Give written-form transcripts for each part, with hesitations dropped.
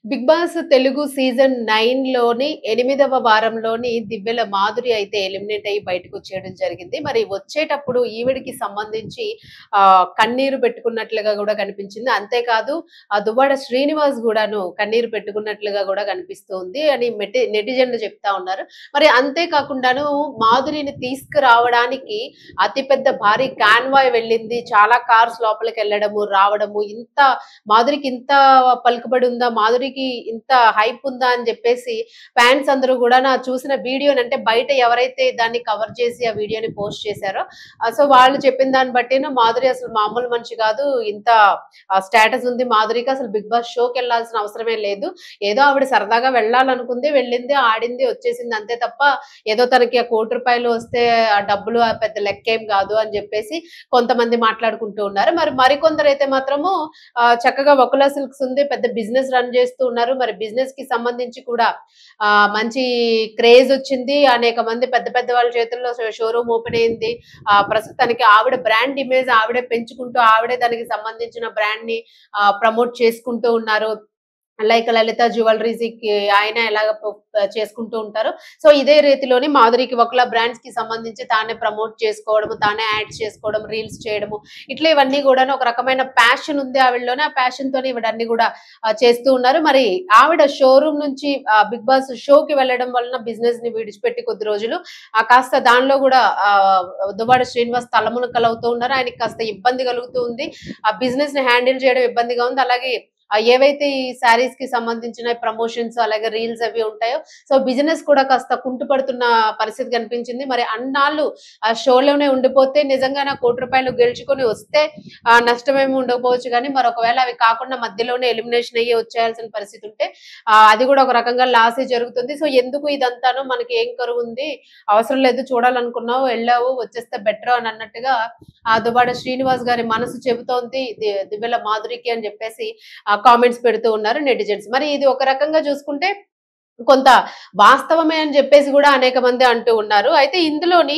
Big boss Telugu season 9 లోని 8వ వారంలోని దివ్యల మాధురి అయితే ఎలిమినేట్ అయ్యి బయటకొచ్చేయడం జరిగింది. మరి వచ్చేటప్పుడు ఈవిడకి సంబంధించి కన్నీరు పెట్టుకున్నట్లుగా గూడా కనిపించింది. అంతేకాదు దువ్వాడ శ్రీనివాస్ గూడాను కన్నీరు పెట్టుకున్నట్లుగా గూడా కనిపిస్తుంది అని నెటిజన్లు చెప్తా ఉన్నారు. మరి అంతే కాకుండాను మాధురిని తీసుకురావడానికి అతిపెద్ద భారీ కాన్వాయ్ వెళ్ళింది. చాలా కార్స్ లోపలికెళ్ళడము, రావడము మాధురికి ఇంత పలుకుబడి ఉందా? మాధురికి ఇంత హైప్ ఉందా? అని చెప్పేసి ఫ్యాన్స్ అందరూ కూడా నా చూసిన వీడియోని అంటే బయట ఎవరైతే దాన్ని కవర్ చేసి ఆ వీడియోని పోస్ట్ చేశారో సో వాళ్ళు చెప్పిన దాన్ని బట్టి మాధురి అసలు మామూలు మనిషి కాదు. ఇంత స్టేటస్ ఉంది మాధురికి. అసలు బిగ్ బాస్ షోకి వెళ్ళాల్సిన అవసరమే లేదు. ఏదో ఆవిడ సరదాగా వెళ్ళాలనుకుంది, వెళ్ళింది, ఆడింది, వచ్చేసింది అంతే తప్ప ఏదో తనకి ₹1,00,00,000 వస్తే ఆ డబ్బులు పెద్ద లెక్కేం కాదు అని చెప్పేసి కొంతమంది మాట్లాడుకుంటూ ఉన్నారు. మరికొందరు అయితే మాత్రము చక్కగా వకులా సిల్క్స్ ఉంది, పెద్ద బిజినెస్ రన్ చేస్తూ ఉన్నారు. మరి బిజినెస్ కి సంబంధించి కూడా మంచి క్రేజ్ వచ్చింది. అనేక మంది పెద్ద పెద్ద వాళ్ళ చేతుల్లో షోరూమ్ ఓపెన్ అయింది. ప్రస్తుతానికి ఆవిడ బ్రాండ్ ఇమేజ్ ఆవిడే పెంచుకుంటూ ఆవిడే దానికి సంబంధించిన బ్రాండ్ ని ప్రమోట్ చేసుకుంటూ ఉన్నారు. లైక్ లలిత జ్యువెలరీస్‌కి ఆయన ఎలాగ చేసుకుంటూ ఉంటారు. సో ఇదే రీతిలోని మాధురికి వకులా బ్రాండ్స్ కి సంబంధించి తానే ప్రమోట్ చేసుకోవడము, తానే యాడ్స్ చేసుకోవడం, రీల్స్ చేయడము, ఇట్లా ఇవన్నీ కూడాను ఒక రకమైన ప్యాషన్ ఉంది ఆవిడలోనే. ఆ ప్యాషన్ తోనే ఈవిడన్నీ కూడా చేస్తూ ఉన్నారు. మరి ఆవిడ షోరూమ్ నుంచి బిగ్ బాస్ షోకి వెళ్ళడం వలన బిజినెస్ ని విడిచిపెట్టి కొద్ది రోజులు కాస్త దానిలో కూడా దువ్వాడ శ్రీనివాస్ తలమునకలవుతూ ఉన్నారు. ఆయనకి కాస్త ఇబ్బంది కలుగుతూ ఉంది. ఆ బిజినెస్ ని హ్యాండిల్ చేయడం ఇబ్బందిగా ఉంది. అలాగే ఏవైతే ఈ శారీస్ కి సంబంధించిన ప్రమోషన్స్ అలాగే రీల్స్ అవి ఉంటాయో సో బిజినెస్ కూడా కాస్త కుంటుపడుతున్న పరిస్థితి కనిపించింది. మరి అన్నాళ్ళు ఆ షోలోనే ఉండిపోతే నిజంగా నా ₹1,00,00,000 గెలుచుకొని వస్తే నష్టమేమి ఉండకపోవచ్చు. కానీ మరొకవేళ అవి కాకుండా మధ్యలోనే ఎలిమినేషన్ అయ్యి వచ్చేయాల్సిన పరిస్థితి ఉంటే అది కూడా ఒక రకంగా లాసే జరుగుతుంది. సో ఎందుకు ఇదంతాను, మనకి ఏం కరువు ఉంది, అవసరం లేదు, చూడాలనుకున్నావు వెళ్ళావు వచ్చేస్తే బెటర్ అని అన్నట్టుగా దువ్వాడ శ్రీనివాస్ గారి మనసు చెబుతోంది దివ్యల మాధురికి అని చెప్పేసి కామెంట్స్ పెడుతూ ఉన్నారు నెటిజన్స్. మరి ఇది ఒక రకంగా చూసుకుంటే కొంత వాస్తవమే అని చెప్పేసి కూడా అనేక మంది అంటూ ఉన్నారు. అయితే ఇందులోని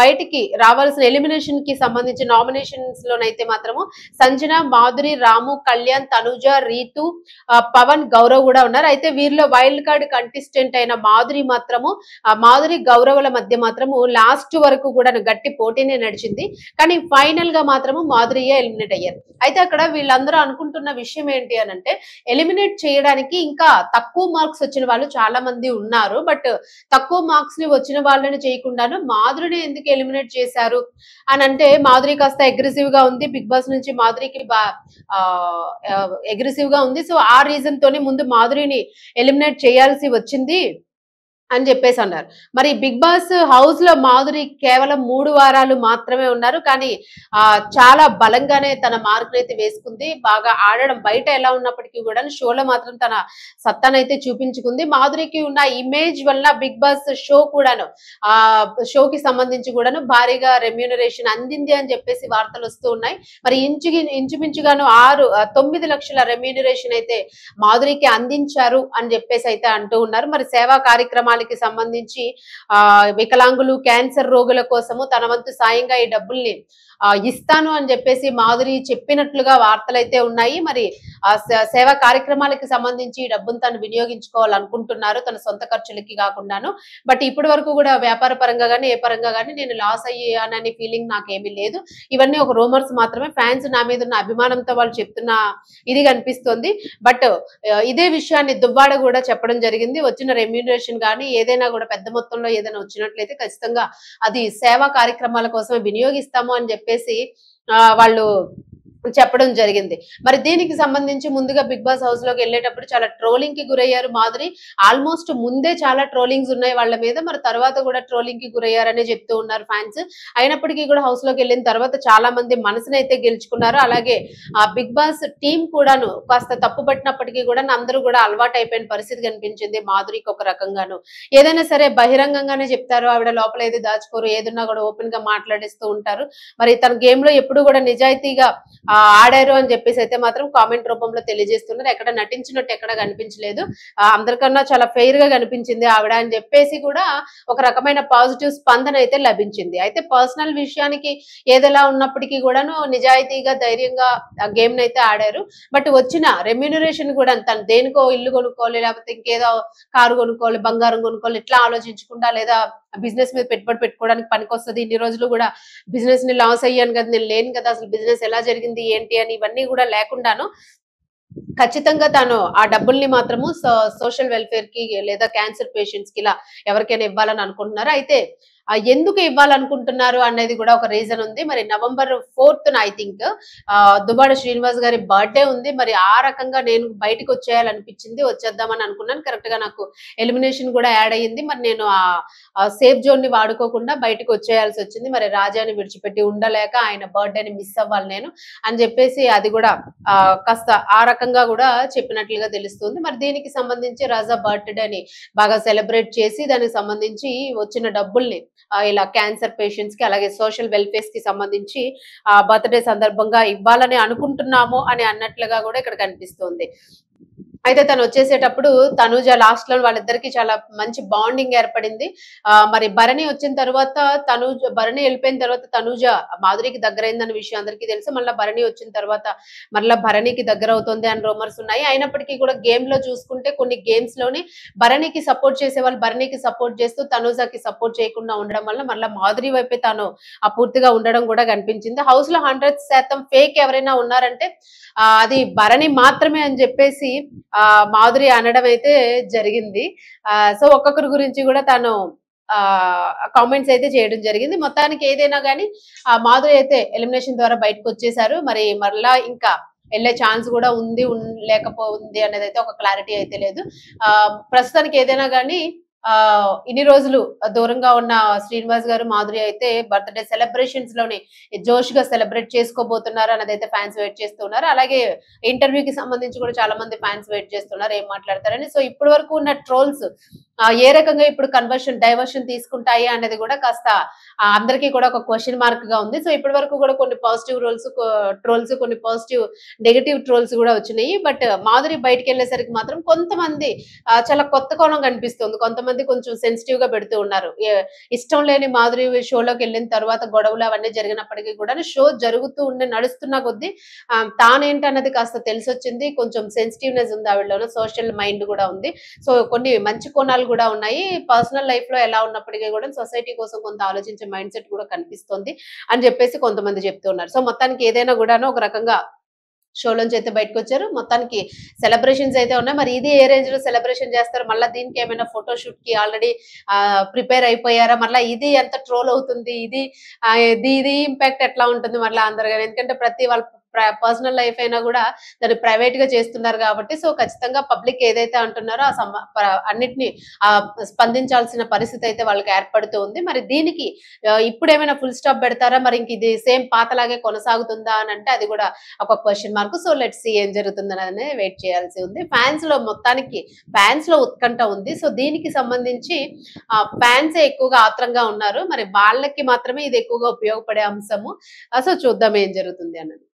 బయటికి రావాల్సిన ఎలిమినేషన్ కి సంబంధించి నామినేషన్స్ లోనైతే మాత్రము సంజన, మాధురి, రాము, కళ్యాణ్, తనుజ, రీతు, పవన్, గౌరవ్ కూడా ఉన్నారు. అయితే వీరిలో వైల్డ్ కార్డ్ కంటెస్టెంట్ అయిన మాధురి మాత్రము మాధురి, గౌరవుల మధ్య మాత్రము లాస్ట్ వరకు కూడా గట్టి పోటీనే నడిచింది. కానీ ఫైనల్ గా మాత్రము మాధురియే ఎలిమినేట్ అయ్యారు. అయితే అక్కడ వీళ్ళందరూ అనుకుంటున్న విషయం ఏంటి అని అంటే ఎలిమినేట్ చేయడానికి ఇంకా తక్కువ మార్క్స్ వచ్చిన వాళ్ళు చాలా మంది ఉన్నారు. బట్ తక్కువ మార్క్స్ ని వచ్చిన వాళ్ళని చేయకుండాను మాధురిని ఎందుకు ఎలిమినేట్ చేశారు అని అంటే మాధురి కాస్త అగ్రెసివ్ గా ఉంది. బిగ్ బాస్ నుంచి మాధురికి అగ్రెసివ్ గా ఉంది. సో ఆ రీజన్ తోనే ముందు మాధురిని ఎలిమినేట్ చేయాల్సి వచ్చింది అని చెప్పేసి అన్నారు. మరి బిగ్ బాస్ హౌస్ లో మాధురి కేవలం 3 వారాలు మాత్రమే ఉన్నారు. కానీ చాలా బలంగానే తన మార్కునైతే వేసుకుంది. బాగా ఆడడం బయట ఎలా ఉన్నప్పటికీ కూడా షోలో మాత్రం తన సత్తానైతే చూపించుకుంది. మాధురికి ఉన్న ఇమేజ్ వల్ల బిగ్ బాస్ షో కూడాను షోకి సంబంధించి కూడాను భారీగా రెమ్యూనరేషన్ అందింది అని చెప్పేసి వార్తలు వస్తూ ఉన్నాయి. మరి ఇంచుమించుగాను 9 లక్షల రెమ్యూనరేషన్ అయితే మాధురికి అందించారు అని చెప్పేసి అయితే అంటూ ఉన్నారు. మరి సేవా కార్యక్రమాలకి సంబంధించి వికలాంగులు, క్యాన్సర్ రోగుల కోసము తన వంతు సాయంగా ఈ డబ్బుల్ని ఇస్తాను అని చెప్పేసి మాధురి చెప్పినట్లుగా వార్తలైతే ఉన్నాయి. మరి సేవా కార్యక్రమాలకి సంబంధించి ఈ డబ్బును తను వినియోగించుకోవాలనుకుంటున్నారు, తన సొంత ఖర్చులకి కాకుండాను. బట్ ఇప్పటి వరకు కూడా వ్యాపార పరంగా కానీ ఏ పరంగా కానీ నేను లాస్ అయ్యాననే ఫీలింగ్ నాకేమీ లేదు. ఇవన్నీ ఒక రూమర్స్ మాత్రమే. ఫ్యాన్స్ నా మీద ఉన్న అభిమానంతో వాళ్ళు చెప్తున్న ఇది కనిపిస్తుంది. బట్ ఇదే విషయాన్ని దువ్వాడ కూడా చెప్పడం జరిగింది. వచ్చిన రెమ్యూనరేషన్ కానీ ఏదైనా కూడా పెద్ద మొత్తంలో ఏదైనా వచ్చినట్లయితే ఖచ్చితంగా అది సేవా కార్యక్రమాల కోసమే వినియోగిస్తాము అని చెప్పేసి వాళ్ళు చెప్పడం జరిగింది. మరి దీనికి సంబంధించి ముందుగా బిగ్ బాస్ హౌస్ లోకి వెళ్ళేటప్పుడు చాలా ట్రోలింగ్ కి గురయ్యారు మాధురి. ఆల్మోస్ట్ ముందే చాలా ట్రోలింగ్స్ ఉన్నాయి వాళ్ళ మీద. మరి తర్వాత కూడా ట్రోలింగ్ కి గురయ్యారనే చెప్తూ ఉన్నారు ఫ్యాన్స్. అయినప్పటికీ కూడా హౌస్ లోకి వెళ్ళిన తర్వాత చాలా మంది మనసునైతే గెలుచుకున్నారు. అలాగే బిగ్ బాస్ టీం కూడాను కాస్త తప్పు పట్టినప్పటికీ కూడా అందరూ కూడా అలవాటు అయిపోయిన పరిస్థితి కనిపించింది మాధురికి. ఒక రకంగాను ఏదైనా సరే బహిరంగంగానే చెప్తారు. ఆవిడ లోపల ఏది దాచుకోరు, ఏదన్నా కూడా ఓపెన్ గా మాట్లాడిస్తూ ఉంటారు. మరి తన గేమ్ లో ఎప్పుడు కూడా నిజాయితీగా ఆడారు అని చెప్పేసి అయితే మాత్రం కామెంట్ రూపంలో తెలియజేస్తున్నారు. ఎక్కడ నటించినట్టు ఎక్కడ కనిపించలేదు. అందరికన్నా చాలా ఫెయిర్ గా కనిపించింది ఆవిడ అని చెప్పేసి కూడా ఒక రకమైన పాజిటివ్ స్పందన అయితే లభించింది. అయితే పర్సనల్ విషయానికి ఏదెలా ఉన్నప్పటికీ కూడాను నిజాయితీగా ధైర్యంగా ఆ గేమ్ నైతే ఆడారు. బట్ వచ్చిన రెమ్యూనరేషన్ కూడా తను దేనికో ఇల్లు కొనుక్కోవాలి, లేకపోతే ఇంకేదో కారు కొనుక్కోవాలి, బంగారం కొనుక్కోవాలి ఇట్లా ఆలోచించకుండా, లేదా బిజినెస్ మీద పెట్టుబడి పెట్టుకోవడానికి పనికొస్తది. ఇన్ని రోజులు కూడా బిజినెస్ ని లాస్ అయ్యాను కదా, నేను లేను కదా, అసలు బిజినెస్ ఎలా జరిగింది ఏంటి అని ఇవన్నీ కూడా లేకుండాను ఖచ్చితంగా తాను ఆ డబ్బుల్ని మాత్రము సోషల్ వెల్ఫేర్ కి లేదా క్యాన్సర్ పేషెంట్స్ కి ఇలా ఎవరికైనా ఇవ్వాలని అనుకుంటున్నారు. అయితే ఎందుకు ఇవ్వాలనుకుంటున్నారు అనేది కూడా ఒక రీజన్ ఉంది. మరి November 4th I think Duvvada Srinivas గారి బర్త్డే ఉంది. మరి ఆ రకంగా నేను బయటకు వచ్చేయాలనిపించింది, వచ్చేద్దామని అనుకున్నాను. కరెక్ట్ గా నాకు ఎలిమినేషన్ కూడా యాడ్ అయ్యింది. మరి నేను ఆ సేఫ్ జోన్ ని వాడుకోకుండా బయటకు వచ్చేయాల్సి వచ్చింది. మరి రాజాని విడిచిపెట్టి ఉండలేక ఆయన బర్త్డేని మిస్ అవ్వాలి నేను అని చెప్పేసి అది కూడా కాస్త ఆ రకంగా కూడా చెప్పినట్లుగా తెలుస్తుంది. మరి దీనికి సంబంధించి రాజా బర్త్డేని బాగా సెలబ్రేట్ చేసి దానికి సంబంధించి వచ్చిన డబ్బుల్ని ఇలా క్యాన్సర్ పేషెంట్స్ కి అలాగే సోషల్ వెల్ఫేర్స్ కి సంబంధించి బర్త్డే సందర్భంగా ఇవ్వాలని అనుకుంటున్నాము అని అన్నట్లుగా కూడా ఇక్కడ కనిపిస్తుంది. అయితే తను వచ్చేసేటప్పుడు తనూజ లాస్ట్ లో వాళ్ళిద్దరికి చాలా మంచి బాండింగ్ ఏర్పడింది. మరి భరణి వచ్చిన తర్వాత భరణి వెళ్ళిపోయిన తర్వాత తనూజ మాధురికి దగ్గరైందన్న విషయం అందరికీ తెలుసు. మళ్ళీ భరణి వచ్చిన తర్వాత మళ్ళీ భరణికి దగ్గర అవుతుంది అని రూమర్స్ ఉన్నాయి. అయినప్పటికీ కూడా గేమ్ లో చూసుకుంటే కొన్ని గేమ్స్ లోని భరణికి సపోర్ట్ చేసే వాళ్ళు భరణికి సపోర్ట్ చేస్తూ తనూజకి సపోర్ట్ చేయకుండా ఉండడం వల్ల మళ్ళీ మాధురి వైపే తాను పూర్తిగా ఉండడం కూడా కనిపించింది. హౌస్ లో 100% ఫేక్ ఎవరైనా ఉన్నారంటే అది భరణి మాత్రమే అని చెప్పేసి మాధురి అనడం అయితే జరిగింది. సో ఒక్కొక్కరి గురించి కూడా తను కామెంట్స్ అయితే చేయడం జరిగింది. మొత్తానికి ఏదైనా కానీ మాధురి అయితే ఎలిమినేషన్ ద్వారా బయటకు వచ్చేసారు. మరి మరలా ఇంకా వెళ్ళే ఛాన్స్ కూడా ఉంది లేకపోతుంది అనేది అయితే ఒక క్లారిటీ అయితే లేదు. ప్రస్తుతానికి ఏదైనా కానీ ఇన్ని రోజులు దూరంగా ఉన్న శ్రీనివాస్ గారు మాధురి అయితే బర్త్డే సెలబ్రేషన్స్ లోని జోష్ గా సెలబ్రేట్ చేసుకోబోతున్నారు అన్నది అయితే ఫ్యాన్స్ వెయిట్ చేస్తున్నారు. అలాగే ఇంటర్వ్యూకి సంబంధించి కూడా చాలా మంది ఫ్యాన్స్ వెయిట్ చేస్తున్నారు ఏం మాట్లాడతారని. సో ఇప్పటి వరకు ఉన్న ట్రోల్స్ ఏ రకంగా ఇప్పుడు డైవర్షన్ తీసుకుంటాయి అనేది కూడా కాస్త అందరికీ కూడా ఒక క్వశ్చన్ మార్క్ గా ఉంది. సో ఇప్పటి వరకు కూడా కొన్ని పాజిటివ్ ట్రోల్స్ కొన్ని పాజిటివ్ నెగటివ్ ట్రోల్స్ కూడా వచ్చినాయి. బట్ మాధురి బయటకు వెళ్ళేసరికి మాత్రం కొంతమంది చాలా కొత్త కోణం కనిపిస్తుంది. కొంతమంది కొంచెం సెన్సిటివ్ గా పెడుతూ ఉన్నారు. ఇష్టం లేని మాధురి షోలోకి వెళ్ళిన తర్వాత గొడవలు అవన్నీ జరిగినప్పటికీ కూడా షో జరుగుతూ నడుస్తున్న కొద్దీ తానేంటన్నది కాస్త తెలిసొచ్చింది. కొంచెం సెన్సిటివ్నెస్ ఉంది ఆవిడలోనే, సోషల్ మైండ్ కూడా ఉంది. సో కొన్ని మంచి కోణాలు కూడా ఉన్నాయి. పర్సనల్ లైఫ్ లో ఎలా ఉన్నప్పటికీ కూడా సొసైటీ కోసం కొంత ఆలోచించే మైండ్ సెట్ కూడా కనిపిస్తుంది అని చెప్పేసి కొంతమంది చెప్తున్నారు. సో మొత్తానికి ఏదైనా కూడాను ఒక రకంగా షోలోంచి అయితే బయటకు వచ్చారు. మొత్తానికి సెలబ్రేషన్స్ అయితే ఉన్నాయి. మరి ఇది ఏ రేంజ్ లో సెలబ్రేషన్ చేస్తారు, మళ్ళీ దీనికి ఏమైనా ఫోటోషూట్ కి ఆల్రెడీ ప్రిపేర్ అయిపోయారా, మళ్ళీ ఇది ఎంత ట్రోల్ అవుతుంది, ఇది ఇంపాక్ట్ ఎట్లా ఉంటుంది మళ్ళీ అందరు, ఎందుకంటే ప్రతి వాళ్ళ పర్సనల్ లైఫ్ అయినా కూడా దాన్ని ప్రైవేట్ గా చేస్తున్నారు కాబట్టి సో ఖచ్చితంగా పబ్లిక్ ఏదైతే అంటున్నారో అన్నిటిని స్పందించాల్సిన పరిస్థితి అయితే వాళ్ళకి ఏర్పడుతూ ఉంది. మరి దీనికి ఇప్పుడు ఏమైనా ఫుల్ స్టాప్ పెడతారా, మరి ఇంక ఇది సేమ్ పాతలాగే కొనసాగుతుందా అని అంటే అది కూడా ఒక question mark. So let's see ఏం జరుగుతుందని వెయిట్ చేయాల్సి ఉంది. ఫ్యాన్స్ లో ఉత్కంఠ ఉంది. సో దీనికి సంబంధించి ఫ్యాన్స్ ఎక్కువగా ఆత్రంగా ఉన్నారు. మరి వాళ్ళకి మాత్రమే ఇది ఎక్కువగా ఉపయోగపడే అంశము. సో చూద్దాం ఏం జరుగుతుంది అన్నది.